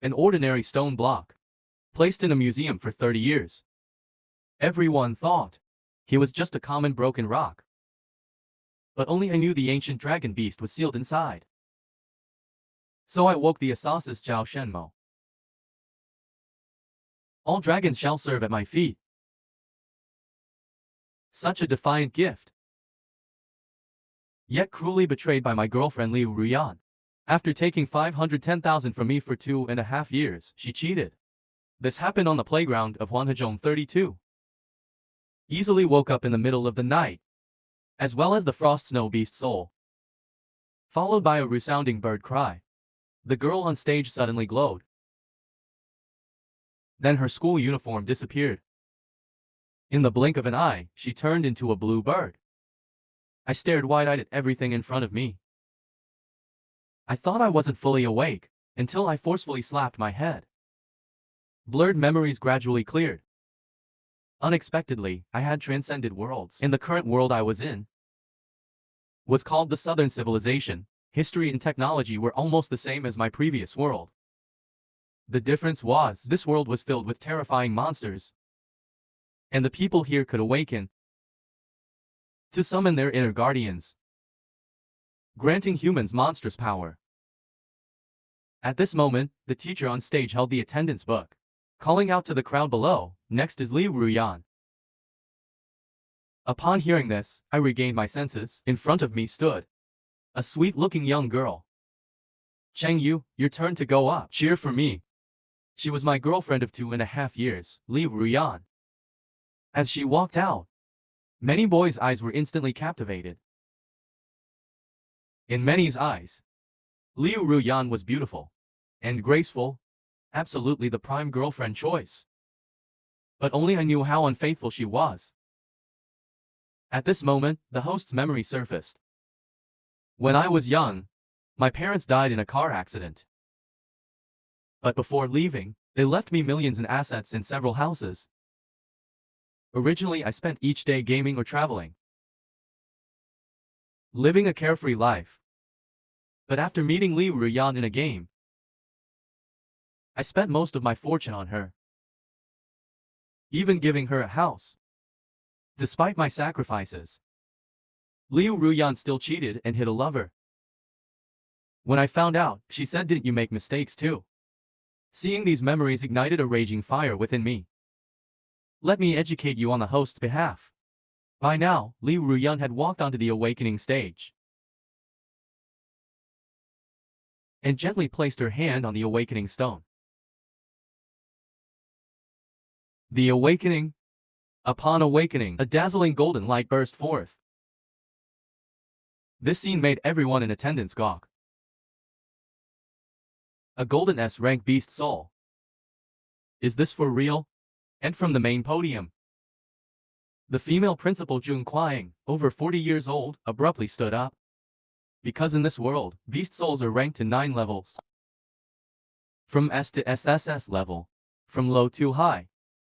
An ordinary stone block, placed in a museum for 30 years. Everyone thought he was just a common broken rock. But only I knew the ancient dragon beast was sealed inside. So I woke the Assassin Zhao Shenmo. All dragons shall serve at my feet. Such a defiant gift. Yet cruelly betrayed by my girlfriend Liu Ruyan. After taking 510,000 from me for 2.5 years, she cheated. This happened on the playground of Huanhezhong 32. Easily woke up in the middle of the night, as well as the frost snow beast soul, followed by a resounding bird cry. The girl on stage suddenly glowed. Then her school uniform disappeared. In the blink of an eye, she turned into a blue bird. I stared wide-eyed at everything in front of me. I thought I wasn't fully awake, until I forcefully slapped my head. Blurred memories gradually cleared. Unexpectedly, I had transcended worlds. In the current world I was in, was called the Southern Civilization. History and technology were almost the same as my previous world. The difference was, this world was filled with terrifying monsters, and the people here could awaken to summon their inner guardians, granting humans monstrous power. At this moment, the teacher on stage held the attendance book, calling out to the crowd below, "Next is Liu Ruyan." Upon hearing this, I regained my senses. In front of me stood a sweet-looking young girl. "Cheng Yu, your turn to go up. Cheer for me." She was my girlfriend of 2.5 years, Liu Ruyan. As she walked out, many boys' eyes were instantly captivated. In many's eyes, Liu Ruyan was beautiful and graceful, absolutely the prime girlfriend choice. But only I knew how unfaithful she was. At this moment, the host's memory surfaced. When I was young, my parents died in a car accident. But before leaving, they left me millions in assets and several houses. Originally, I spent each day gaming or traveling, living a carefree life. But after meeting Liu Ruyan in a game, I spent most of my fortune on her, even giving her a house. Despite my sacrifices, Liu Ruyan still cheated and hit a lover. When I found out, she said, "Didn't you make mistakes too?" Seeing these memories ignited a raging fire within me. Let me educate you on the host's behalf. By now, Liu Ruyan had walked onto the awakening stage and gently placed her hand on the awakening stone. The awakening. Upon awakening, a dazzling golden light burst forth. This scene made everyone in attendance gawk. A golden S-rank beast soul. Is this for real? And from the main podium, the female principal Jun Kuang, over 40 years old, abruptly stood up. Because in this world, beast souls are ranked in 9 levels. From S to SSS level. From low to high,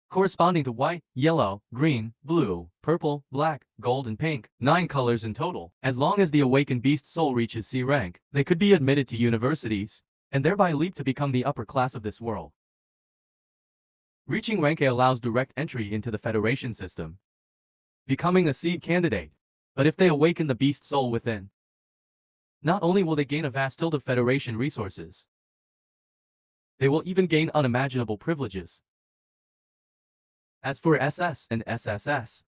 corresponding to white, yellow, green, blue, purple, black, gold and pink, 9 colors in total. As long as the awakened beast soul reaches C rank, they could be admitted to universities, and thereby leap to become the upper class of this world. Reaching rank A allows direct entry into the Federation system, becoming a seed candidate. But if they awaken the beast soul within, not only will they gain a vast deal of Federation resources, they will even gain unimaginable privileges. As for SS and SSS,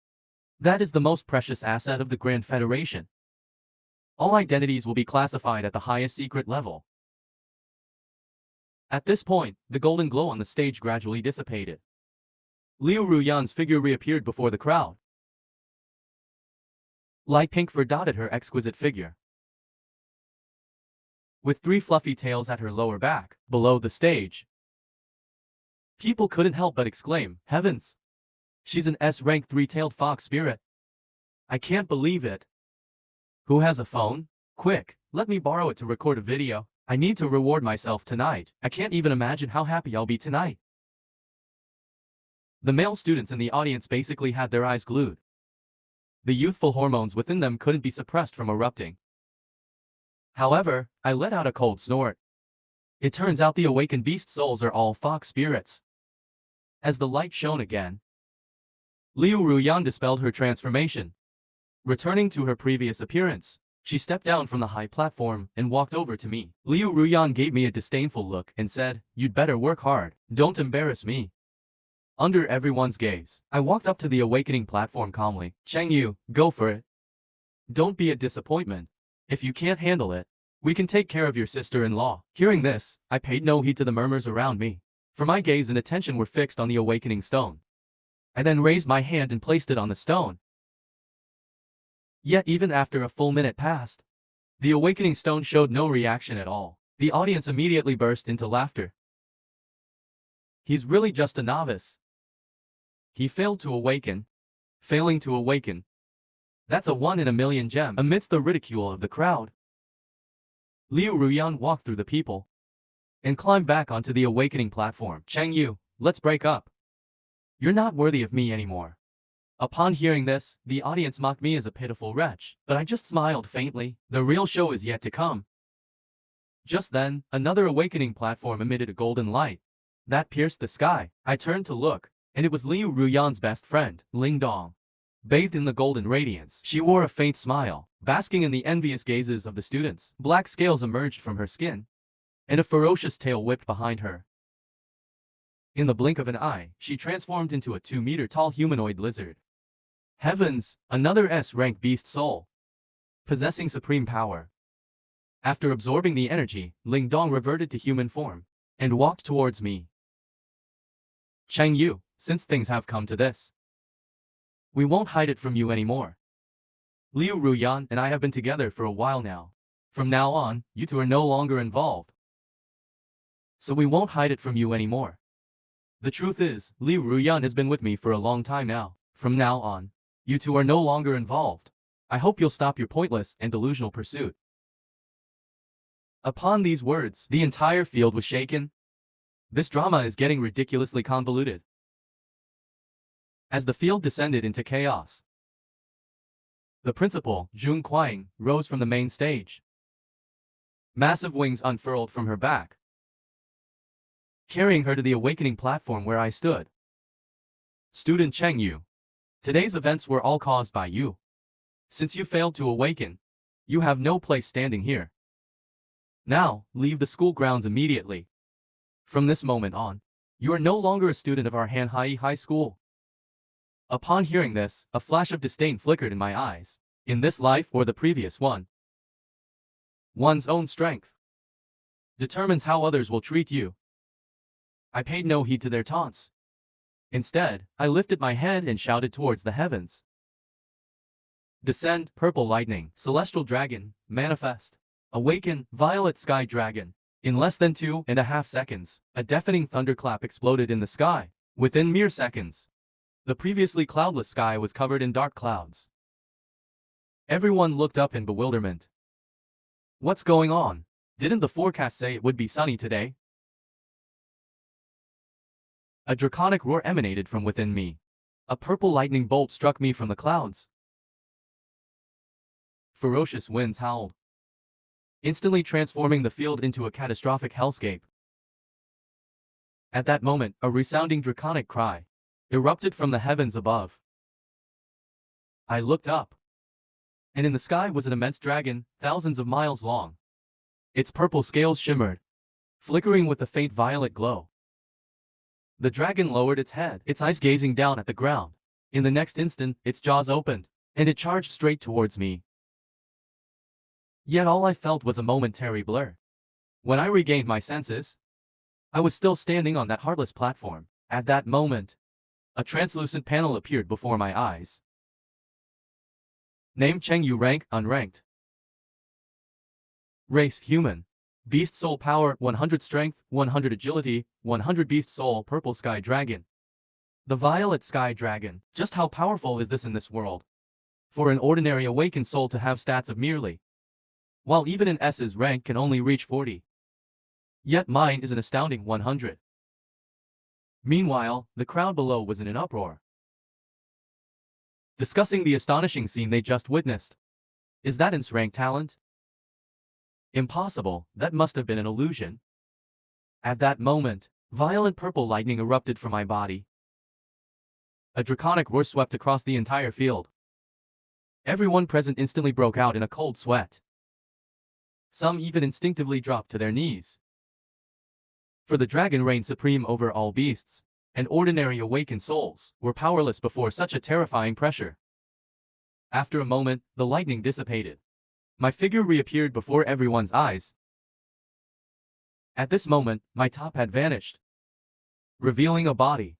that is the most precious asset of the Grand Federation. All identities will be classified at the highest secret level. At this point, the golden glow on the stage gradually dissipated. Liu Ruyan's figure reappeared before the crowd. Light pink fur dotted her exquisite figure, with 3 fluffy tails at her lower back. Below the stage, people couldn't help but exclaim, "Heavens! She's an S-rank 3-tailed fox spirit. I can't believe it." Who has a phone? Quick, let me borrow it to record a video. I need to reward myself tonight. I can't even imagine how happy I'll be tonight. The male students in the audience basically had their eyes glued. The youthful hormones within them couldn't be suppressed from erupting. However, I let out a cold snort. It turns out the awakened beast souls are all fox spirits. As the light shone again, Liu Ruyan dispelled her transformation. Returning to her previous appearance, she stepped down from the high platform and walked over to me. Liu Ruyan gave me a disdainful look and said, "You'd better work hard. Don't embarrass me." Under everyone's gaze, I walked up to the awakening platform calmly. "Cheng Yu, go for it. Don't be a disappointment. If you can't handle it, we can take care of your sister-in-law." Hearing this, I paid no heed to the murmurs around me, for my gaze and attention were fixed on the awakening stone. I then raised my hand and placed it on the stone. Yet even after a full minute passed, the awakening stone showed no reaction at all. The audience immediately burst into laughter. "He's really just a novice. He failed to awaken. Failing to awaken. That's a 1 in a million gem." Amidst the ridicule of the crowd, Liu Ruyan walked through the people and climbed back onto the awakening platform. "Cheng Yu, let's break up. You're not worthy of me anymore." Upon hearing this, the audience mocked me as a pitiful wretch, but I just smiled faintly. The real show is yet to come. Just then, another awakening platform emitted a golden light that pierced the sky. I turned to look, and it was Liu Ruyan's best friend, Ling Dong. Bathed in the golden radiance, she wore a faint smile, basking in the envious gazes of the students. Black scales emerged from her skin, and a ferocious tail whipped behind her. In the blink of an eye, she transformed into a 2-meter-tall humanoid lizard. Heavens, another S-rank beast soul, possessing supreme power. After absorbing the energy, Ling Dong reverted to human form and walked towards me. "Cheng Yu, since things have come to this, we won't hide it from you anymore. Liu Ruyan and I have been together for a while now. From now on, you two are no longer involved. So we won't hide it from you anymore. The truth is, Liu Ruyan has been with me for a long time now. From now on, you two are no longer involved. I hope you'll stop your pointless and delusional pursuit." Upon these words, the entire field was shaken. This drama is getting ridiculously convoluted. As the field descended into chaos, the principal, Jun Qiang, rose from the main stage. Massive wings unfurled from her back, carrying her to the awakening platform where I stood. "Student Cheng Yu, today's events were all caused by you. Since you failed to awaken, you have no place standing here. Now, leave the school grounds immediately. From this moment on, you are no longer a student of our Hanhai High School." Upon hearing this, a flash of disdain flickered in my eyes. In this life or the previous one, one's own strength determines how others will treat you. I paid no heed to their taunts. Instead, I lifted my head and shouted towards the heavens. "Descend, purple lightning, celestial dragon, manifest. Awaken, violet sky dragon." In less than 2.5 seconds, a deafening thunderclap exploded in the sky. Within mere seconds, the previously cloudless sky was covered in dark clouds. Everyone looked up in bewilderment. What's going on? Didn't the forecast say it would be sunny today? A draconic roar emanated from within me. A purple lightning bolt struck me from the clouds. Ferocious winds howled, instantly transforming the field into a catastrophic hellscape. At that moment, a resounding draconic cry erupted from the heavens above. I looked up, and in the sky was an immense dragon, thousands of miles long. Its purple scales shimmered, flickering with a faint violet glow. The dragon lowered its head, its eyes gazing down at the ground. In the next instant, its jaws opened, and it charged straight towards me. Yet all I felt was a momentary blur. When I regained my senses, I was still standing on that heartless platform. At that moment, a translucent panel appeared before my eyes. Name Cheng Yu, rank unranked. Race human. Beast soul power 100 strength, 100 agility, 100 beast soul purple sky dragon. The violet sky dragon. Just how powerful is this in this world? For an ordinary awakened soul to have stats of merely, while even an S's rank can only reach 40. Yet mine is an astounding 100. Meanwhile, the crowd below was in an uproar, discussing the astonishing scene they just witnessed. Is that N's rank talent? Impossible, that must have been an illusion. At that moment, violent purple lightning erupted from my body. A draconic roar swept across the entire field. Everyone present instantly broke out in a cold sweat. Some even instinctively dropped to their knees. For the dragon reigned supreme over all beasts, and ordinary awakened souls were powerless before such a terrifying pressure. After a moment, the lightning dissipated. My figure reappeared before everyone's eyes. At this moment, my top had vanished, revealing a body